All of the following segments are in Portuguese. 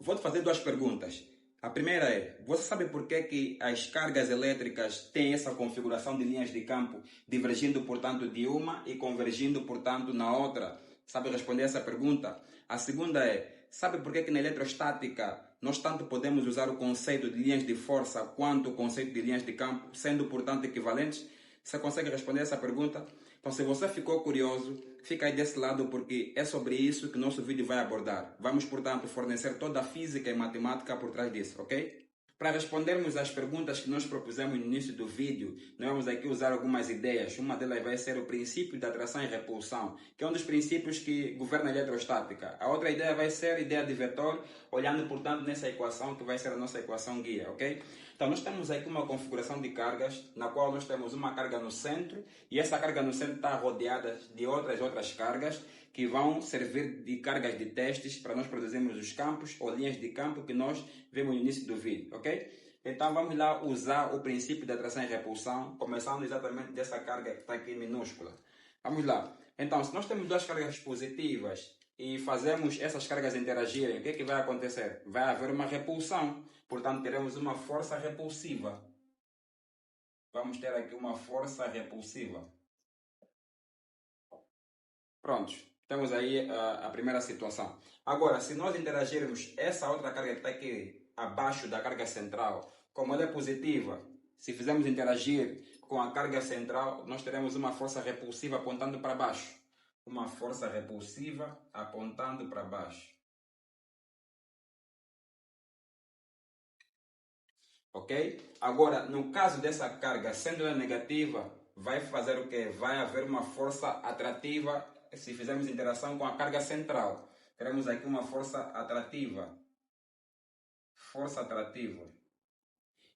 vou te fazer duas perguntas. A primeira é, você sabe por que as cargas elétricas têm essa configuração de linhas de campo, divergindo, portanto, de uma e convergindo, portanto, na outra? Sabe responder essa pergunta? A segunda é, sabe por que na eletrostática nós tanto podemos usar o conceito de linhas de força quanto o conceito de linhas de campo, sendo, portanto, equivalentes? Você consegue responder essa pergunta? Então, se você ficou curioso, fica aí desse lado porque é sobre isso que o nosso vídeo vai abordar. Vamos, portanto, fornecer toda a física e matemática por trás disso, ok? Para respondermos às perguntas que nós propusemos no início do vídeo, nós vamos aqui usar algumas ideias. Uma delas vai ser o princípio de atração e repulsão, que é um dos princípios que governa a eletrostática. A outra ideia vai ser a ideia de vetor, olhando, portanto, nessa equação que vai ser a nossa equação guia, ok? Então, nós temos aqui uma configuração de cargas, na qual nós temos uma carga no centro, e essa carga no centro está rodeada de outras cargas, que vão servir de cargas de testes para nós produzirmos os campos ou linhas de campo que nós vemos no início do vídeo, ok? Então vamos lá usar o princípio de atração e repulsão, começando exatamente dessa carga que está aqui minúscula. Vamos lá. Então, se nós temos duas cargas positivas e fazemos essas cargas interagirem, o que é que vai acontecer? Vai haver uma repulsão, portanto teremos uma força repulsiva. Vamos ter aqui uma força repulsiva. Prontos. Temos aí a primeira situação. Agora, se nós interagirmos essa outra carga que está aqui abaixo da carga central, como ela é positiva, se fizermos interagir com a carga central, nós teremos uma força repulsiva apontando para baixo. Uma força repulsiva apontando para baixo. Ok? Agora, no caso dessa carga, sendo ela negativa, vai fazer o quê? Vai haver uma força atrativa. Se fizermos interação com a carga central, teremos aqui uma força atrativa. Força atrativa.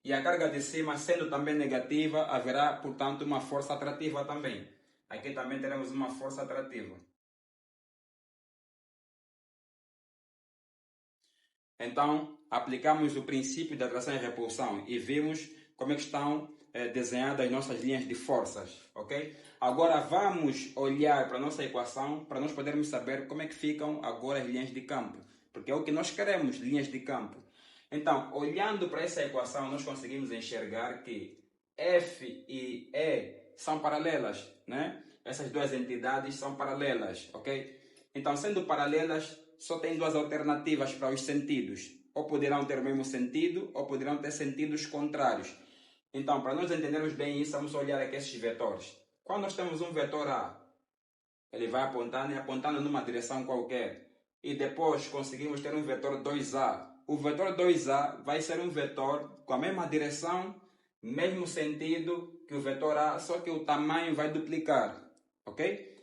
E a carga de cima, sendo também negativa, haverá, portanto, uma força atrativa também. Aqui também teremos uma força atrativa. Então, aplicamos o princípio de atração e repulsão e vimos como é que estão desenhadas as nossas linhas de forças, ok? Agora vamos olhar para a nossa equação para nós podermos saber como é que ficam agora as linhas de campo, porque é o que nós queremos, linhas de campo. Então, olhando para essa equação, nós conseguimos enxergar que F e E são paralelas, né? Essas duas entidades são paralelas, ok? Então, sendo paralelas, só tem duas alternativas para os sentidos. Ou poderão ter o mesmo sentido, ou poderão ter sentidos contrários. Então, para nós entendermos bem isso, vamos olhar aqui esses vetores. Quando nós temos um vetor A, ele vai apontando numa direção qualquer. E depois conseguimos ter um vetor 2A. O vetor 2A vai ser um vetor com a mesma direção, mesmo sentido que o vetor A, só que o tamanho vai duplicar. Ok?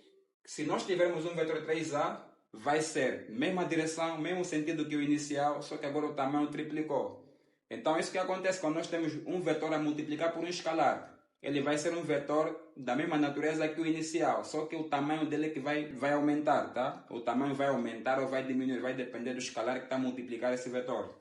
Se nós tivermos um vetor 3A, vai ser mesma direção, mesmo sentido que o inicial, só que agora o tamanho triplicou. Então, isso que acontece quando nós temos um vetor a multiplicar por um escalar. Ele vai ser um vetor da mesma natureza que o inicial, só que o tamanho dele é que vai aumentar, tá? O tamanho vai aumentar ou vai diminuir, vai depender do escalar que está a multiplicar esse vetor.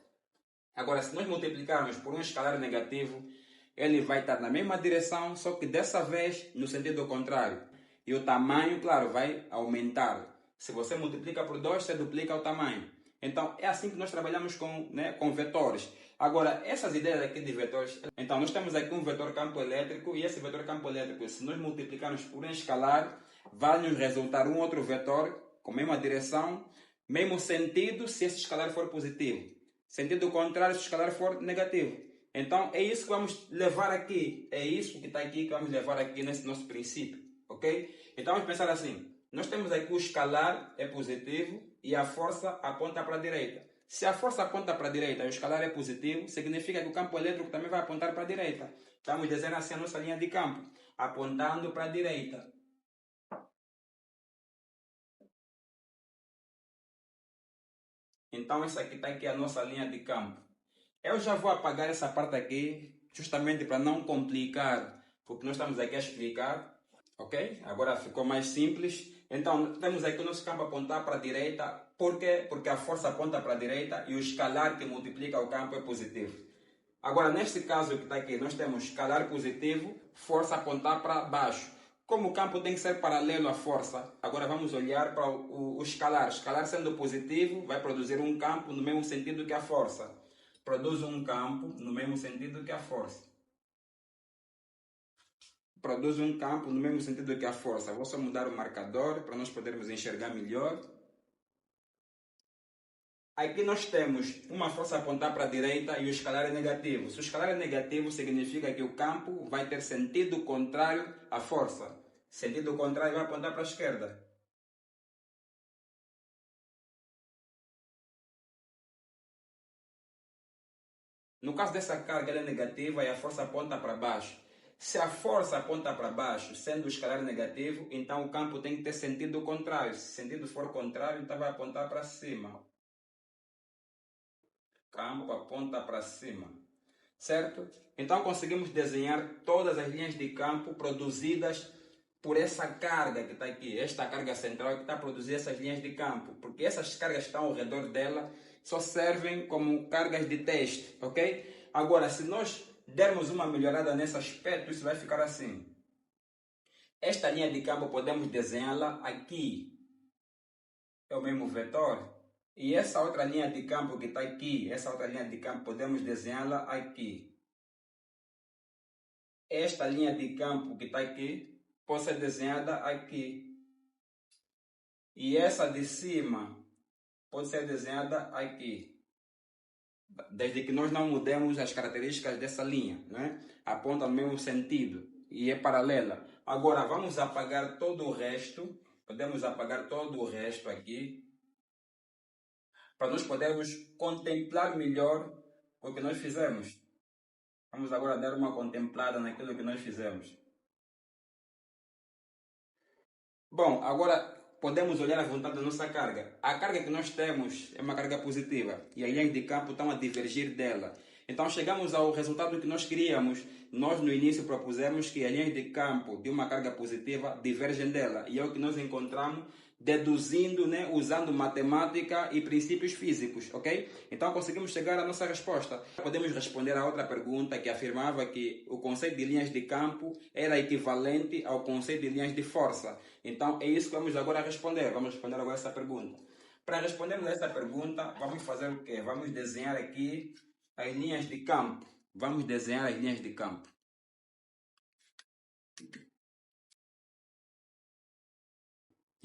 Agora, se nós multiplicarmos por um escalar negativo, ele vai estar na mesma direção, só que dessa vez no sentido contrário. E o tamanho, claro, vai aumentar. Se você multiplica por 2, você duplica o tamanho. Então, é assim que nós trabalhamos com vetores. Agora, essas ideias aqui de vetores... Então, nós temos aqui um vetor campo elétrico, e esse vetor campo elétrico, se nós multiplicarmos por um escalar, vai nos resultar um outro vetor com a mesma direção, mesmo sentido, se esse escalar for positivo. Sentido contrário, se o escalar for negativo. Então, é isso que vamos levar aqui. É isso que está aqui que vamos levar aqui nesse nosso princípio. Ok? Então, vamos pensar assim. Nós temos aqui o escalar é positivo e a força aponta para a direita. Se a força aponta para a direita e o escalar é positivo, significa que o campo elétrico também vai apontar para a direita. Estamos desenhando assim a nossa linha de campo, apontando para a direita. Então, essa aqui está aqui a nossa linha de campo. Eu já vou apagar essa parte aqui, justamente para não complicar o que nós estamos aqui a explicar. Ok? Agora ficou mais simples. Então, temos aqui o nosso campo apontar para a direita. Por quê? Porque a força aponta para a direita e o escalar que multiplica o campo é positivo. Agora, neste caso que está aqui, nós temos escalar positivo, força apontar para baixo. Como o campo tem que ser paralelo à força, agora vamos olhar para o escalar. Escalar sendo positivo, vai produzir um campo no mesmo sentido que a força. Produz um campo no mesmo sentido que a força. Produz um campo no mesmo sentido que a força. Vou só mudar o marcador para nós podermos enxergar melhor. Aqui nós temos uma força a apontar para a direita e o escalar é negativo. Se o escalar é negativo, significa que o campo vai ter sentido contrário à força. Sentido contrário vai apontar para a esquerda. No caso dessa carga, ela é negativa e a força aponta para baixo. Se a força aponta para baixo, sendo o escalar negativo, então o campo tem que ter sentido contrário. Se o sentido for contrário, então vai apontar para cima. Campo aponta para cima, certo? Então conseguimos desenhar todas as linhas de campo produzidas por essa carga que está aqui, esta carga central que está a produzir essas linhas de campo, porque essas cargas que estão ao redor dela só servem como cargas de teste, ok? Agora, se nós dermos uma melhorada nesse aspecto, isso vai ficar assim. Esta linha de campo podemos desenhá-la aqui, é o mesmo vetor. E essa outra linha de campo que está aqui, essa outra linha de campo, podemos desenhá-la aqui. Esta linha de campo que está aqui, pode ser desenhada aqui. E essa de cima pode ser desenhada aqui. Desde que nós não mudemos as características dessa linha, né? Aponta no mesmo sentido e é paralela. Agora vamos apagar todo o resto. Podemos apagar todo o resto aqui, para nós podermos contemplar melhor o que nós fizemos. Vamos agora dar uma contemplada naquilo que nós fizemos. Bom, agora podemos olhar a vontade da nossa carga. A carga que nós temos é uma carga positiva e as linhas de campo estão a divergir dela. Então chegamos ao resultado que nós queríamos. Nós no início propusemos que as linhas de campo de uma carga positiva divergem dela. E é o que nós encontramos deduzindo, né, usando matemática e princípios físicos, ok? Então conseguimos chegar à nossa resposta. Podemos responder a outra pergunta que afirmava que o conceito de linhas de campo era equivalente ao conceito de linhas de força. Então é isso que vamos agora responder. Vamos responder agora essa pergunta. Para respondermos a essa pergunta, vamos fazer o quê? Vamos desenhar aqui as linhas de campo. Vamos desenhar as linhas de campo.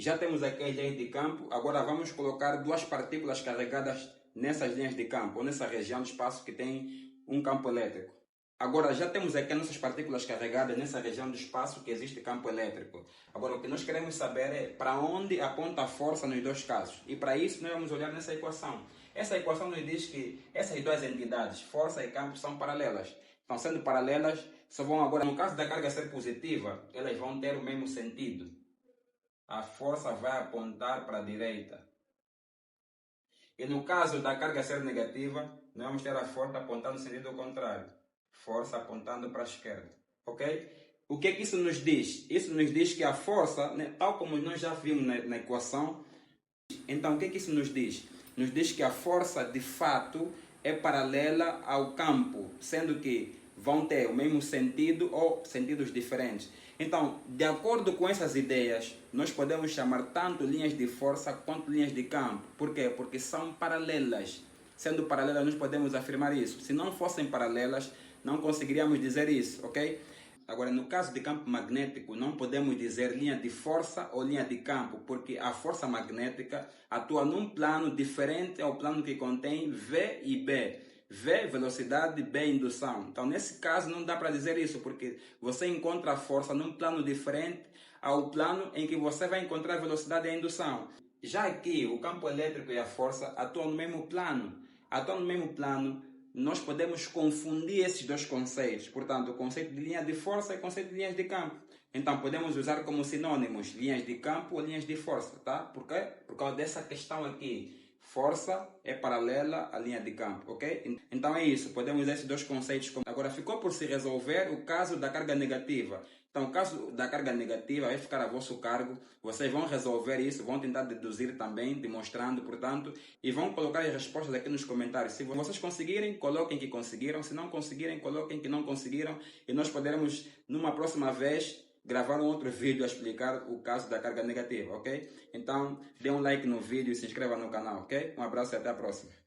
Já temos aqui as linhas de campo, agora vamos colocar duas partículas carregadas nessas linhas de campo, ou nessa região do espaço que tem um campo elétrico. Agora já temos aqui as nossas partículas carregadas nessa região do espaço que existe campo elétrico. Agora o que nós queremos saber é para onde aponta a força nos dois casos. E para isso nós vamos olhar nessa equação. Essa equação nos diz que essas duas entidades, força e campo, são paralelas. Então sendo paralelas, só vão agora, no caso da carga ser positiva, elas vão ter o mesmo sentido. A força vai apontar para a direita. E no caso da carga ser negativa, nós vamos ter a força apontando no sentido contrário. Força apontando para a esquerda. Ok? O que é que isso nos diz? Isso nos diz que a força, né, tal como nós já vimos na equação, então o que é que isso nos diz? Nos diz que a força de fato é paralela ao campo, sendo que vão ter o mesmo sentido ou sentidos diferentes. Então, de acordo com essas ideias, nós podemos chamar tanto linhas de força quanto linhas de campo. Por quê? Porque são paralelas. Sendo paralelas, nós podemos afirmar isso. Se não fossem paralelas, não conseguiríamos dizer isso, ok? Agora, no caso de campo magnético, não podemos dizer linha de força ou linha de campo, porque a força magnética atua num plano diferente ao plano que contém V e B. V, velocidade, B, indução. Então, nesse caso, não dá para dizer isso, porque você encontra a força num plano diferente ao plano em que você vai encontrar a velocidade e a indução. Já aqui, o campo elétrico e a força atuam no mesmo plano. Atuam no mesmo plano, nós podemos confundir esses dois conceitos. Portanto, o conceito de linha de força e o conceito de linhas de campo. Então, podemos usar como sinônimos linhas de campo ou linhas de força, tá? Por quê? Por causa dessa questão aqui. Força é paralela à linha de campo, ok? Então é isso, podemos usar esses dois conceitos. Agora ficou por se resolver o caso da carga negativa. Então o caso da carga negativa vai ficar a vosso cargo. Vocês vão resolver isso, vão tentar deduzir também, demonstrando, portanto, e vão colocar as respostas aqui nos comentários. Se vocês conseguirem, coloquem que conseguiram. Se não conseguirem, coloquem que não conseguiram. E nós poderemos, numa próxima vez, gravar um outro vídeo a explicar o caso da carga negativa, ok? Então, dê um like no vídeo e se inscreva no canal, ok? Um abraço e até a próxima.